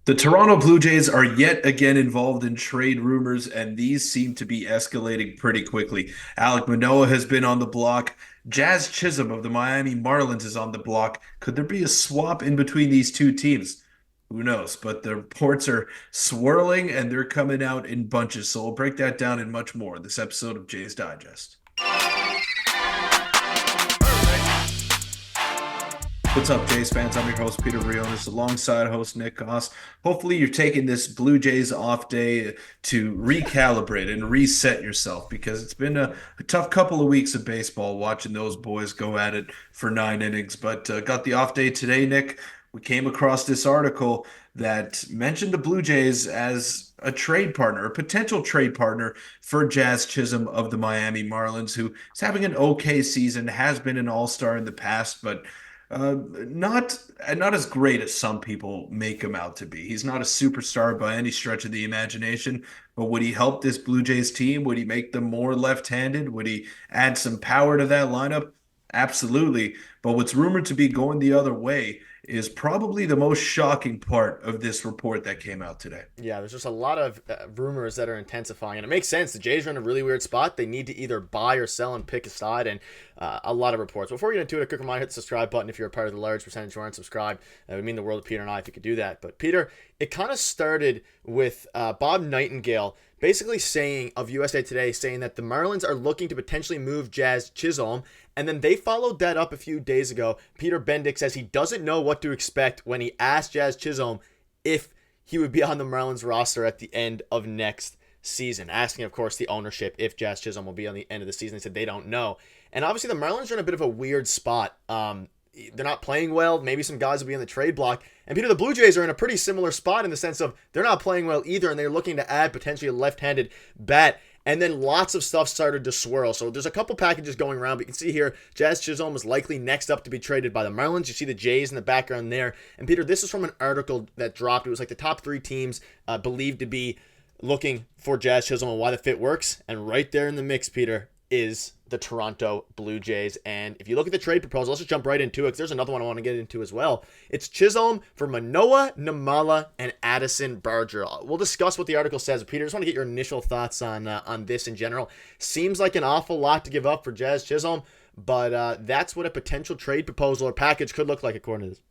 The Toronto Blue Jays are yet again involved in trade rumors, and these seem to be escalating pretty quickly. Alek Manoah has been on the block. Jazz Chisholm of the Miami Marlins is on the block. Could there be a swap in between these two teams? Who knows? But the reports are swirling and they're coming out in bunches. So we'll break that down and much more in this episode of Jays Digest. What's up, Jays fans? I'm your host, Peter Vryonis, alongside host Nick Gosse. Hopefully, you're taking this Blue Jays off day to recalibrate and reset yourself because it's been a tough couple of weeks of baseball watching those boys go at it for 9 innings. But got the off day today, Nick. We came across this article that mentioned the Blue Jays as a trade partner, a potential trade partner for Jazz Chisholm of the Miami Marlins, who is having an okay season, has been an all-star in the past, but not as great as some people make him out to be. He's not a superstar by any stretch of the imagination, but would he help this Blue Jays team? Would he make them more left-handed? Would he add some power to that lineup? Absolutely. But what's rumored to be going the other way is probably the most shocking part of this report that came out today. Yeah, there's just a lot of rumors that are intensifying, and it makes sense. The Jays are in a really weird spot. They need to either buy or sell and pick a side, and a lot of reports. Before we get into it, a quick reminder, hit the subscribe button if you're a part of the large percentage who aren't subscribed. It would mean the world to Peter and I if you could do that. But Peter, it kind of started with Bob Nightingale basically saying of USA Today, saying that the Marlins are looking to potentially move Jazz Chisholm, and then they followed that up a few days ago. Peter Bendick says he doesn't know what to expect when he asked Jazz Chisholm if he would be on the Marlins roster at the end of next season. Asking, of course, the ownership if Jazz Chisholm will be on the end of the season. They said they don't know. And obviously the Marlins are in a bit of a weird spot. They're not playing well. Maybe some guys will be in the trade block. And Peter, the Blue Jays are in a pretty similar spot in the sense of they're not playing well either, and they're looking to add potentially a left-handed bat. And then lots of stuff started to swirl. So there's a couple packages going around. But you can see here, Jazz Chisholm is likely next up to be traded by the Marlins. You see the Jays in the background there. And Peter, this is from an article that dropped. It was like the top three teams believed to be looking for Jazz Chisholm and why the fit works. And right there in the mix, Peter, is the Toronto Blue Jays. And if you look at the trade proposal, let's just jump right into it because there's another one I want to get into as well. It's Chisholm for Manoah, Namala, and Addison Barger. We'll discuss what the article says. Peter, I just want to get your initial thoughts on this in general. Seems like an awful lot to give up for Jazz Chisholm, but that's what a potential trade proposal or package could look like according to this.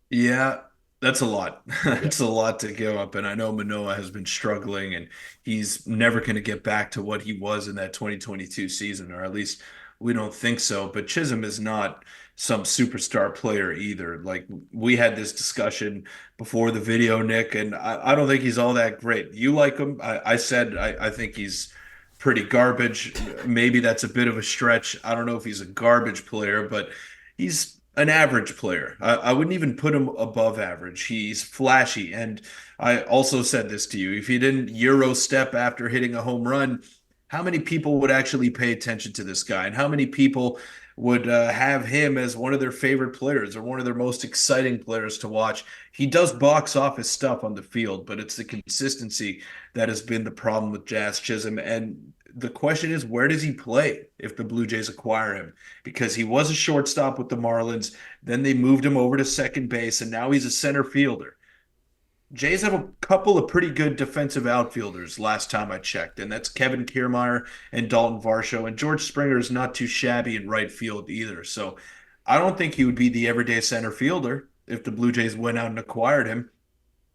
Yeah, that's a lot. Yeah. It's a lot to give up. And I know Manoah has been struggling and he's never going to get back to what he was in that 2022 season, or at least we don't think so. But Chisholm is not some superstar player either. Like we had this discussion before the video, Nick, and I don't think he's all that great. You like him? I said I think he's pretty garbage. Maybe that's a bit of a stretch. I don't know if he's a garbage player, but he's an average player. I wouldn't even put him above average. He's flashy. And I also said this to you. If he didn't Euro step after hitting a home run, how many people would actually pay attention to this guy? And how many people would have him as one of their favorite players or one of their most exciting players to watch? He does box office stuff on the field, but it's the consistency that has been the problem with Jazz Chisholm. And the question is, where does he play if the Blue Jays acquire him? Because he was a shortstop with the Marlins, then they moved him over to second base, and now he's a center fielder. Jays have a couple of pretty good defensive outfielders last time I checked, and that's Kevin Kiermaier and Dalton Varsho, and George Springer is not too shabby in right field either. So I don't think he would be the everyday center fielder if the Blue Jays went out and acquired him.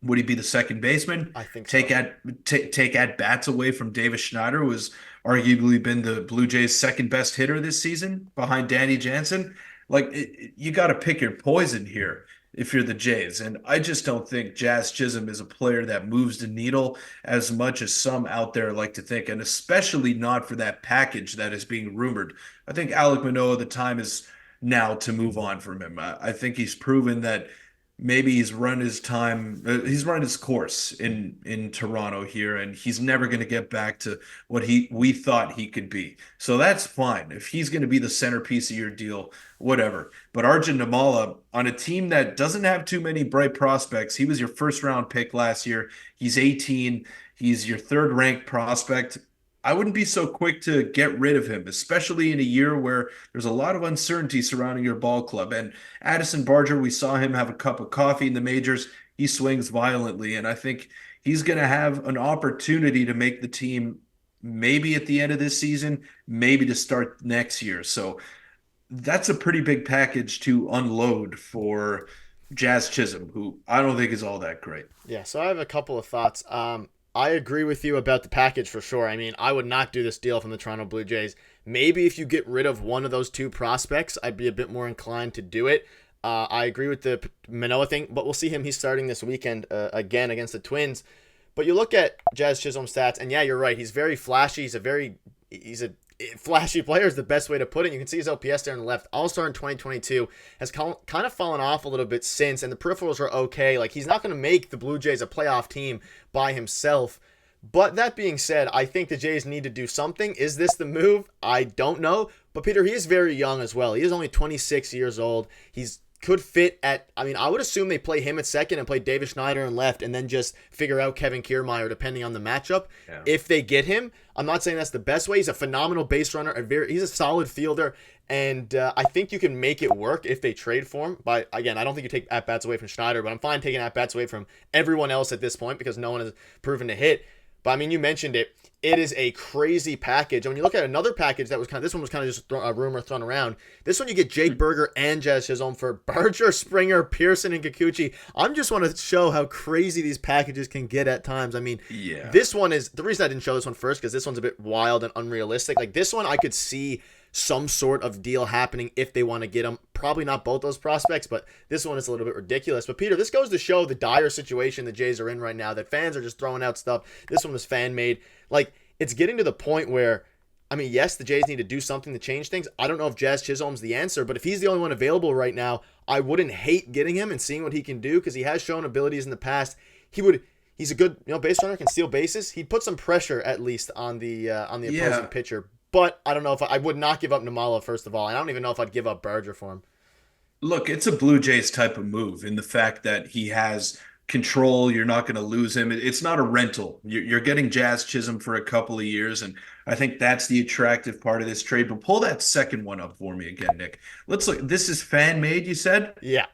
Would he be the second baseman? I think Take so. take at bats away from Davis Schneider, who has arguably been the Blue Jays' second best hitter this season, behind Danny Jansen. Like you got to pick your poison here if you're the Jays, and I just don't think Jazz Chisholm is a player that moves the needle as much as some out there like to think, and especially not for that package that is being rumored. I think Alek Manoah, the time is now to move on from him. I think he's proven that maybe he's run his course in Toronto here, and he's never going to get back to what he we thought he could be. So that's fine if he's going to be the centerpiece of your deal, whatever. But Arjun Namala on a team that doesn't have too many bright prospects, he was your first round pick last year. He's 18. He's your third ranked prospect. I wouldn't be so quick to get rid of him, especially in a year where there's a lot of uncertainty surrounding your ball club. And Addison Barger, we saw him have a cup of coffee in the majors. he swings violently, and I think he's going to have an opportunity to make the team maybe at the end of this season, maybe to start next year. So that's a pretty big package to unload for Jazz Chisholm, who I don't think is all that great. Yeah, so I have a couple of thoughts. I agree with you about the package for sure. I mean, I would not do this deal from the Toronto Blue Jays. Maybe if you get rid of one of those two prospects, I'd be a bit more inclined to do it. I agree with the Manoah thing, but we'll see him. He's starting this weekend again against the Twins. But you look at Jazz Chisholm's stats, and yeah, you're right. He's very flashy. He's a flashy player is the best way to put it. You can see his OPS there on the left. All-Star in 2022 has kind of fallen off a little bit since, and the peripherals are okay. Like, he's not going to make the Blue Jays a playoff team by himself. But that being said, I think the Jays need to do something. Is this the move? I don't know. But Peter, he is very young as well. He is only 26 years old. He's could fit at, I mean, I would assume they play him at second and play David Schneider in left and then just figure out Kevin Kiermaier depending on the matchup. Yeah. If they get him, I'm not saying that's the best way. He's a phenomenal base runner. He's a solid fielder. And I think you can make it work if they trade for him. But again, I don't think you take at-bats away from Schneider, but I'm fine taking at-bats away from everyone else at this point because no one has proven to hit. But I mean, you mentioned it. It is a crazy package. And when you look at another package that was this one was kind of just a rumor thrown around. This one you get Jake Burger and Jazz Chisholm for Berger, Springer, Pearson, and Kikuchi. I just want to show how crazy these packages can get at times. I mean, This one is, the reason I didn't show this one first, because this one's a bit wild and unrealistic. Like this one, I could see some sort of deal happening if they want to get them. Probably not both those prospects, but this one is a little bit ridiculous. But Peter, this goes to show the dire situation the Jays are in right now, that fans are just throwing out stuff. This one was fan-made. Like, it's getting to the point where, I mean, yes, the Jays need to do something to change things. I don't know if Jazz Chisholm's the answer, but if he's the only one available right now, I wouldn't hate getting him and seeing what he can do because he has shown abilities in the past. He's a good, base runner, can steal bases. He'd put some pressure at least on the opposing pitcher. But I don't know if I would not give up Namala, first of all. And I don't even know if I'd give up Berger for him. Look, it's a Blue Jays type of move in the fact that he has control. You're not going to lose him. It's not a rental. You're getting Jazz Chisholm for a couple of years. And I think that's the attractive part of this trade. But pull that second one up for me again, Nick. Let's look. This is fan made, you said? Yeah.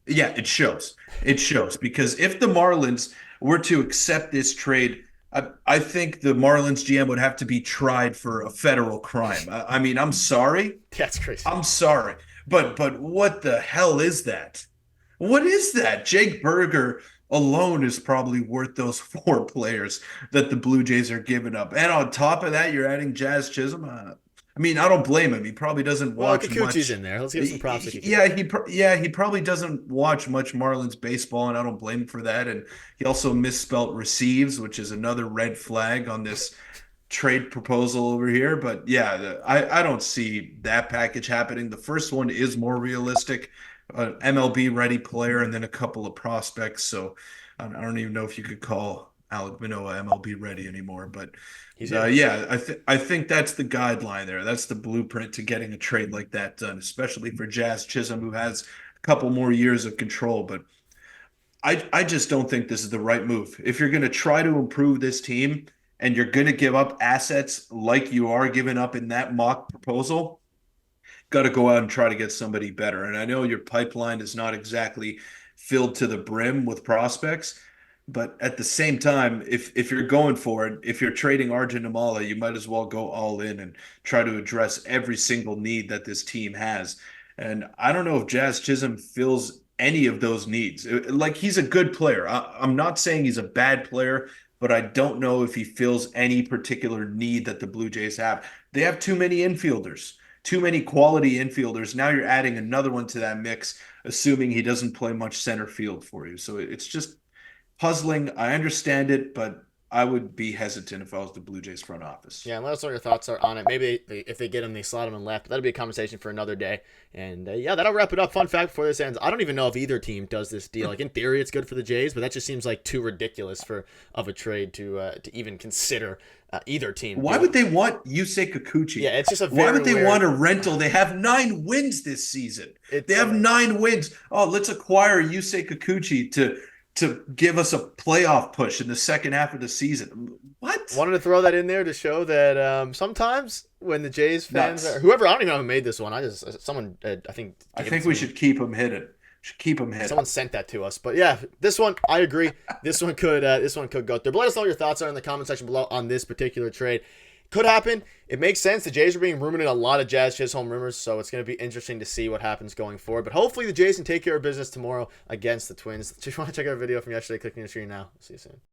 Yeah, it shows. It shows. Because if the Marlins were to accept this trade, I think the Marlins GM would have to be tried for a federal crime. I mean, I'm sorry. That's crazy. I'm sorry. But what the hell is that? What is that? Jake Burger alone is probably worth those 4 players that the Blue Jays are giving up. And on top of that, you're adding Jazz Chisholm. I mean, I don't blame him. He probably doesn't watch much. Kikuchi's in there. Let's give some props to Kikuchi. He probably doesn't watch much Marlins baseball, and I don't blame him for that. And he also misspelt receives, which is another red flag on this trade proposal over here. But yeah, I don't see that package happening. The first one is more realistic. An MLB ready player and then a couple of prospects. So I don't even know if you could call Alek Manoah MLB ready anymore, but I think that's the guideline there. That's the blueprint to getting a trade like that done, especially for Jazz Chisholm, who has a couple more years of control. But I just don't think this is the right move. If you're going to try to improve this team and you're going to give up assets like you are giving up in that mock proposal, got to go out and try to get somebody better. And I know your pipeline is not exactly filled to the brim with prospects, but at the same time, if you're going for it, if you're trading Arjun Namala, you might as well go all in and try to address every single need that this team has. And I don't know if Jazz Chisholm fills any of those needs. Like, he's a good player. I'm not saying he's a bad player, but I don't know if he fills any particular need that the Blue Jays have. They have too many infielders, too many quality infielders. Now you're adding another one to that mix, assuming he doesn't play much center field for you. So it's just puzzling. I understand it, but I would be hesitant if I was the Blue Jays front office. Yeah, and let us know what your thoughts are on it. Maybe if they get him, they slot him in left. That'll be a conversation for another day. And that'll wrap it up. Fun fact before this ends: I don't even know if either team does this deal. Like, in theory, it's good for the Jays, but that just seems like too ridiculous of a trade to even consider either team. Why would they want Yusei Kikuchi? Yeah, it's just Why would they want a rental? They have 9 wins this season. They have 9 wins. Oh, let's acquire Yusei Kikuchi to give us a playoff push in the second half of the season. What? Wanted to throw that in there to show that sometimes when the Jays fans, whoever, I don't even know who made this one. I think we should keep him hidden. Should keep him hit Someone up. sent that to us, but yeah, this one I agree. This one could go through. But let us know what your thoughts are in the comment section below on this particular trade. Could happen. It makes sense. The Jays are being rumored in a lot of Jazz Chisholm rumors, so it's going to be interesting to see what happens going forward. But hopefully the Jays can take care of business tomorrow against the Twins. If you want to check out a video from yesterday, click on the screen now. See you soon.